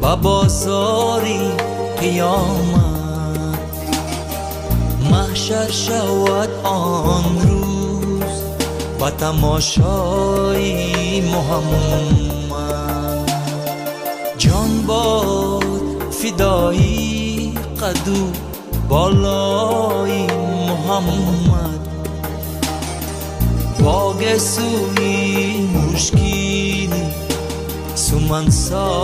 با بازاری قیامت محشر شود آن روز با تماشای محمد جان باد فدایی قدو بالای محمد باگ سوی مشکین سومنسا